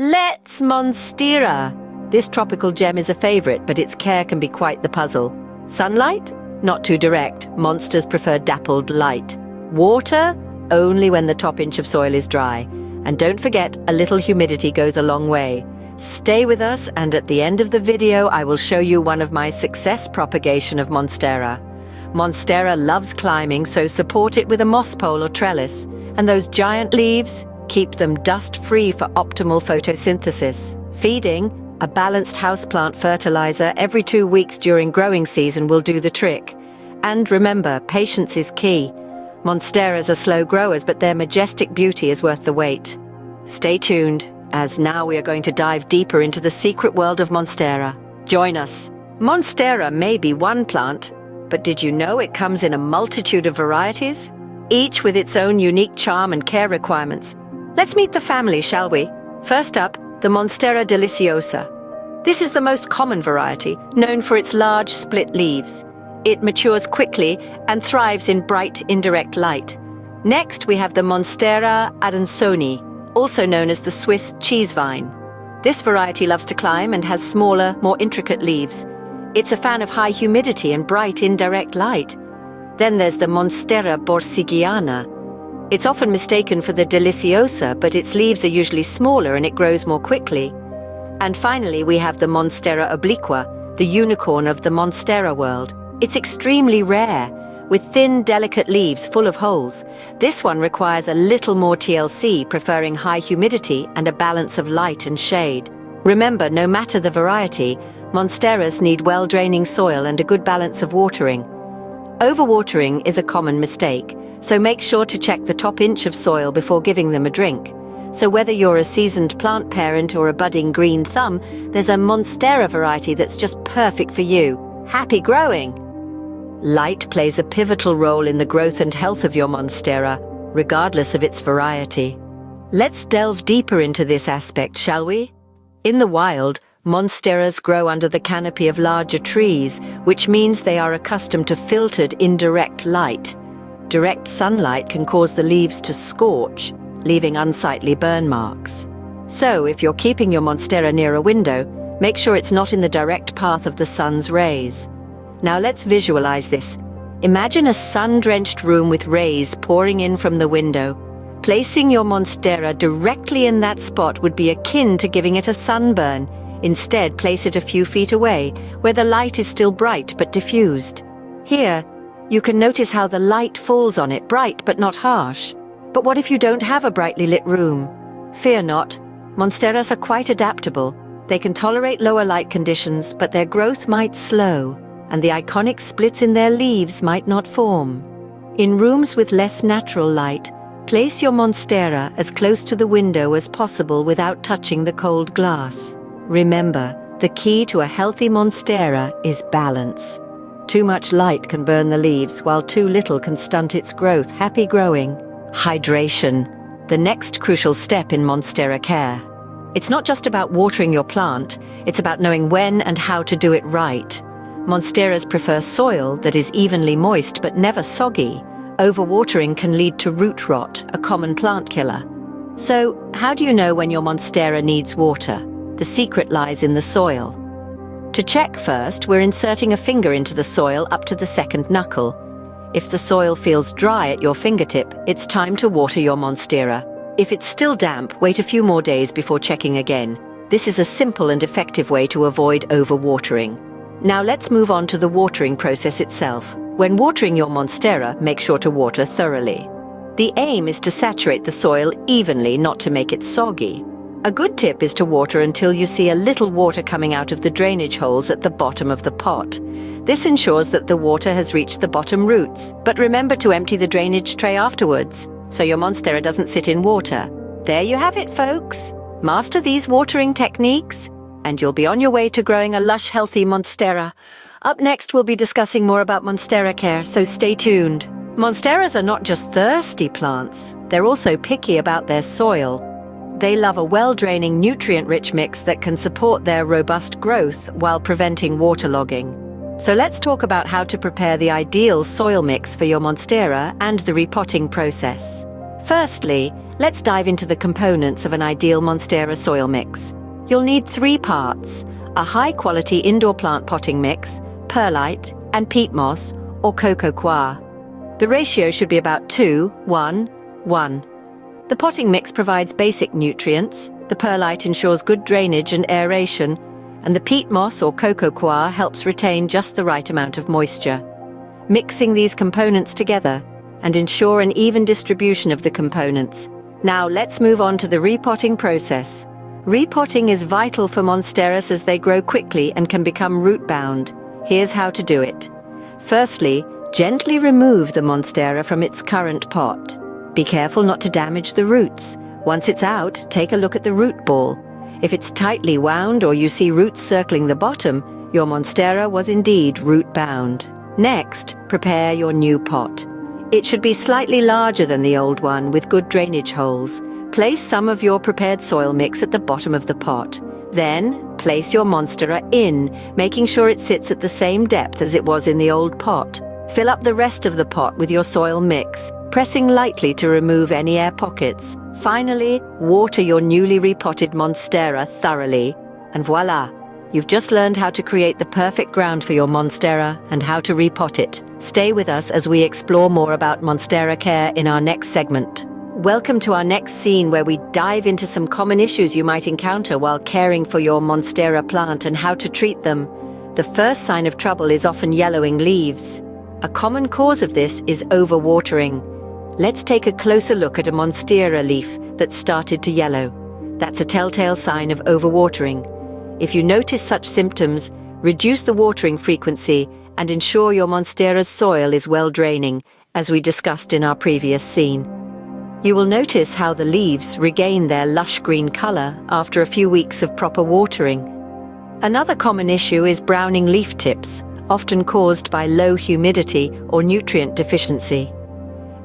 Let's Monstera! This tropical gem is a favorite, but its care can be quite the puzzle. Sunlight? Not too direct. Monsters prefer dappled light. Water? Only when the top inch of soil is dry. And don't forget, a little humidity goes a long way. Stay with us, and at the end of the video I will show you one of my success propagation of Monstera. Monstera loves climbing, so support it with a moss pole or trellis. And those giant leaves? Keep them dust-free for optimal photosynthesis. Feeding? A balanced houseplant fertilizer every 2 weeks during growing season will do the trick. And remember, patience is key. Monsteras are slow growers, but their majestic beauty is worth the wait. Stay tuned, as now we are going to dive deeper into the secret world of Monstera. Join us. Monstera may be one plant, but did you know it comes in a multitude of varieties? Each with its own unique charm and care requirements. Let's meet the family, shall we? First up, the Monstera Deliciosa. This is the most common variety, known for its large split leaves. It matures quickly and thrives in bright, indirect light. Next, we have the Monstera Adansonii, also known as the Swiss cheese vine. This variety loves to climb and has smaller, more intricate leaves. It's a fan of high humidity and bright, indirect light. Then there's the Monstera Borsigiana. It's often mistaken for the Deliciosa, but its leaves are usually smaller and it grows more quickly. And finally, we have the Monstera Obliqua, the unicorn of the Monstera world. It's extremely rare, with thin, delicate leaves full of holes. This one requires a little more TLC, preferring high humidity and a balance of light and shade. Remember, no matter the variety, Monsteras need well-draining soil and a good balance of watering. Overwatering is a common mistake, so make sure to check the top inch of soil before giving them a drink. So whether you're a seasoned plant parent or a budding green thumb, there's a Monstera variety that's just perfect for you. Happy growing! Light plays a pivotal role in the growth and health of your Monstera, regardless of its variety. Let's delve deeper into this aspect, shall we? In the wild, Monsteras grow under the canopy of larger trees, which means they are accustomed to filtered, indirect light. Direct sunlight can cause the leaves to scorch, leaving unsightly burn marks. So, if you're keeping your Monstera near a window, make sure it's not in the direct path of the sun's rays. Now let's visualize this. Imagine a sun-drenched room with rays pouring in from the window. Placing your Monstera directly in that spot would be akin to giving it a sunburn. Instead, place it a few feet away, where the light is still bright but diffused. Here, you can notice how the light falls on it, bright but not harsh. But what if you don't have a brightly lit room? Fear not. Monsteras are quite adaptable. They can tolerate lower light conditions, but their growth might slow, and the iconic splits in their leaves might not form. In rooms with less natural light, place your Monstera as close to the window as possible without touching the cold glass. Remember, the key to a healthy Monstera is balance. Too much light can burn the leaves, while too little can stunt its growth. Happy growing. Hydration, the next crucial step in Monstera care. It's not just about watering your plant, it's about knowing when and how to do it right. Monsteras prefer soil that is evenly moist but never soggy. Overwatering can lead to root rot, a common plant killer. So, how do you know when your Monstera needs water? The secret lies in the soil. To check first, we're inserting a finger into the soil up to the second knuckle. If the soil feels dry at your fingertip, it's time to water your Monstera. If it's still damp, wait a few more days before checking again. This is a simple and effective way to avoid overwatering. Now let's move on to the watering process itself. When watering your Monstera, make sure to water thoroughly. The aim is to saturate the soil evenly, not to make it soggy. A good tip is to water until you see a little water coming out of the drainage holes at the bottom of the pot. This ensures that the water has reached the bottom roots. But remember to empty the drainage tray afterwards, so your Monstera doesn't sit in water. There you have it, folks. Master these watering techniques, and you'll be on your way to growing a lush, healthy Monstera. Up next, we'll be discussing more about Monstera care, so stay tuned. Monsteras are not just thirsty plants, they're also picky about their soil. They love a well-draining, nutrient-rich mix that can support their robust growth while preventing waterlogging. So let's talk about how to prepare the ideal soil mix for your Monstera and the repotting process. Firstly, Let's dive into the components of an ideal Monstera soil mix. You'll need 3 parts: a high-quality indoor plant potting mix, perlite, and peat moss or coco coir. The ratio should be about 2:1:1. The potting mix provides basic nutrients, the perlite ensures good drainage and aeration, and the peat moss or coco coir helps retain just the right amount of moisture. Mixing these components together and ensure an even distribution of the components. Now let's move on to the repotting process. Repotting is vital for Monsteras as they grow quickly and can become root-bound. Here's how to do it. Firstly, gently remove the Monstera from its current pot. Be careful not to damage the roots. Once it's out, take a look at the root ball. If it's tightly wound or you see roots circling the bottom, your Monstera was indeed root-bound. Next, prepare your new pot. It should be slightly larger than the old one with good drainage holes. Place some of your prepared soil mix at the bottom of the pot. Then, place your Monstera in, making sure it sits at the same depth as it was in the old pot. Fill up the rest of the pot with your soil mix, pressing lightly to remove any air pockets. Finally, water your newly repotted Monstera thoroughly. And voila! You've just learned how to create the perfect ground for your Monstera and how to repot it. Stay with us as we explore more about Monstera care in our next segment. Welcome to our next scene where we dive into some common issues you might encounter while caring for your Monstera plant and how to treat them. The first sign of trouble is often yellowing leaves. A common cause of this is overwatering. Let's take a closer look at a Monstera leaf that's started to yellow. That's a telltale sign of overwatering. If you notice such symptoms, reduce the watering frequency and ensure your Monstera's soil is well draining, as we discussed in our previous scene. You will notice how the leaves regain their lush green color after a few weeks of proper watering. Another common issue is browning leaf tips, often caused by low humidity or nutrient deficiency.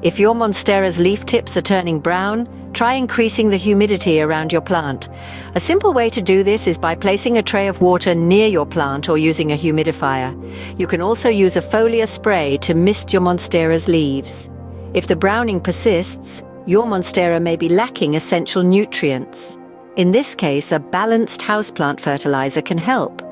If your Monstera's leaf tips are turning brown, try increasing the humidity around your plant. A simple way to do this is by placing a tray of water near your plant or using a humidifier. You can also use a foliar spray to mist your Monstera's leaves. If the browning persists, your Monstera may be lacking essential nutrients. In this case, a balanced houseplant fertilizer can help.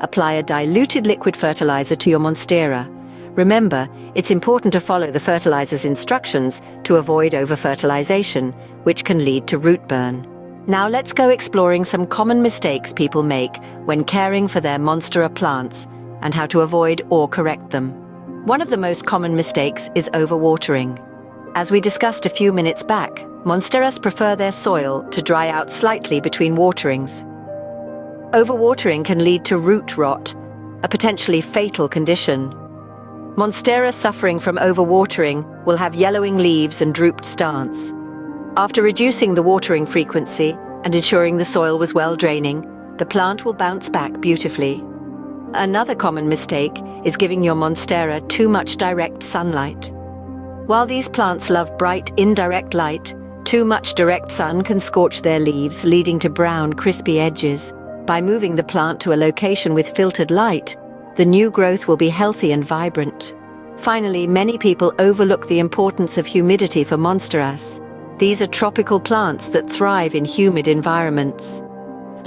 Apply a diluted liquid fertilizer to your Monstera. Remember, it's important to follow the fertilizer's instructions to avoid over-fertilization, which can lead to root burn. Now let's go exploring some common mistakes people make when caring for their Monstera plants and how to avoid or correct them. One of the most common mistakes is overwatering. As we discussed a few minutes back, Monsteras prefer their soil to dry out slightly between waterings. Overwatering can lead to root rot, a potentially fatal condition. Monstera suffering from overwatering will have yellowing leaves and drooped stance. After reducing the watering frequency and ensuring the soil was well draining, the plant will bounce back beautifully. Another common mistake is giving your Monstera too much direct sunlight. While these plants love bright, indirect light, too much direct sun can scorch their leaves, leading to brown, crispy edges. By moving the plant to a location with filtered light, the new growth will be healthy and vibrant. Finally, many people overlook the importance of humidity for Monsteras. These are tropical plants that thrive in humid environments.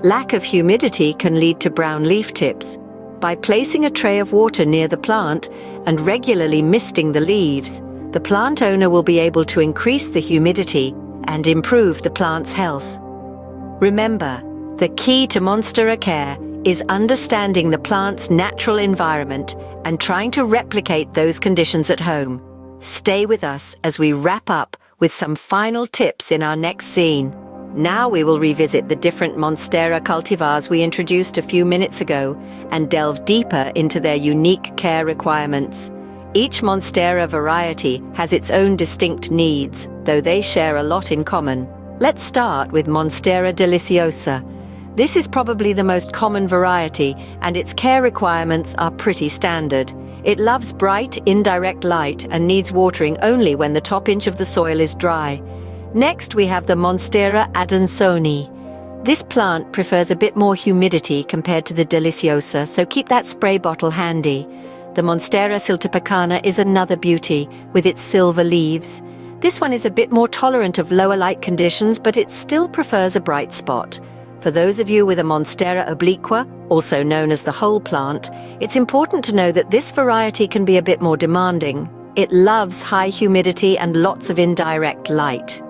Lack of humidity can lead to brown leaf tips. By placing a tray of water near the plant and regularly misting the leaves, the plant owner will be able to increase the humidity and improve the plant's health. Remember, the key to Monstera care is understanding the plant's natural environment and trying to replicate those conditions at home. Stay with us as we wrap up with some final tips in our next scene. Now we will revisit the different Monstera cultivars we introduced a few minutes ago and delve deeper into their unique care requirements. Each Monstera variety has its own distinct needs, though they share a lot in common. Let's start with Monstera Deliciosa. This is probably the most common variety, and its care requirements are pretty standard. It loves bright, indirect light and needs watering only when the top inch of the soil is dry. Next, we have the Monstera Adansonii. This plant prefers a bit more humidity compared to the Deliciosa, so keep that spray bottle handy. The Monstera Siltepecana is another beauty, with its silver leaves. This one is a bit more tolerant of lower light conditions, but it still prefers a bright spot. For those of you with a Monstera Obliqua, also known as the whole plant, it's important to know that this variety can be a bit more demanding. It loves high humidity and lots of indirect light.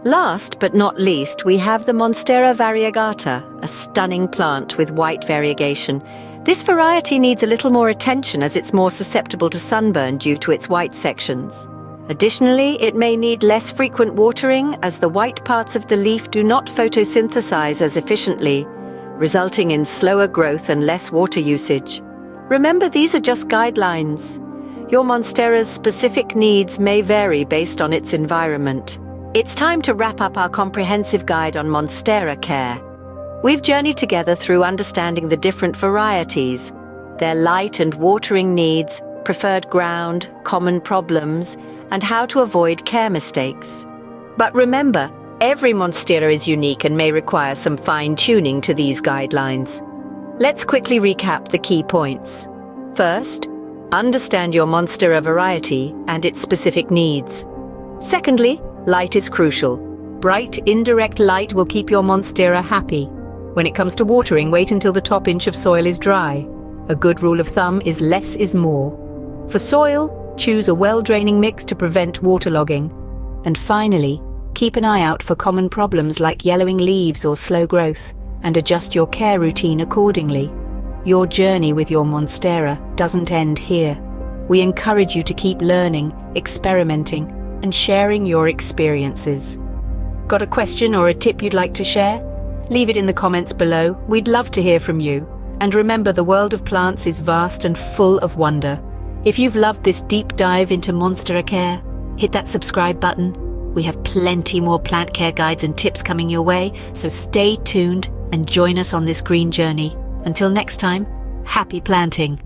Last but not least, we have the Monstera Variegata, a stunning plant with white variegation. This variety needs a little more attention as it's more susceptible to sunburn due to its white sections. Additionally, it may need less frequent watering as the white parts of the leaf do not photosynthesize as efficiently, resulting in slower growth and less water usage. Remember, these are just guidelines. Your Monstera's specific needs may vary based on its environment. It's time to wrap up our comprehensive guide on Monstera care. We've journeyed together through understanding the different varieties, their light and watering needs, preferred ground, common problems, and how to avoid care mistakes. But remember, every Monstera is unique and may require some fine-tuning to these guidelines. Let's quickly recap the key points. First, understand your Monstera variety and its specific needs. Secondly, light is crucial. Bright, indirect light will keep your Monstera happy. When it comes to watering, wait until the top inch of soil is dry. A good rule of thumb is less is more. For soil, choose a well-draining mix to prevent waterlogging. And finally, keep an eye out for common problems like yellowing leaves or slow growth, and adjust your care routine accordingly. Your journey with your Monstera doesn't end here. We encourage you to keep learning, experimenting, and sharing your experiences. Got a question or a tip you'd like to share? Leave it in the comments below. We'd love to hear from you. And remember, the world of plants is vast and full of wonder. If you've loved this deep dive into Monstera care, hit that subscribe button. We have plenty more plant care guides and tips coming your way, so stay tuned and join us on this green journey. Until next time, happy planting!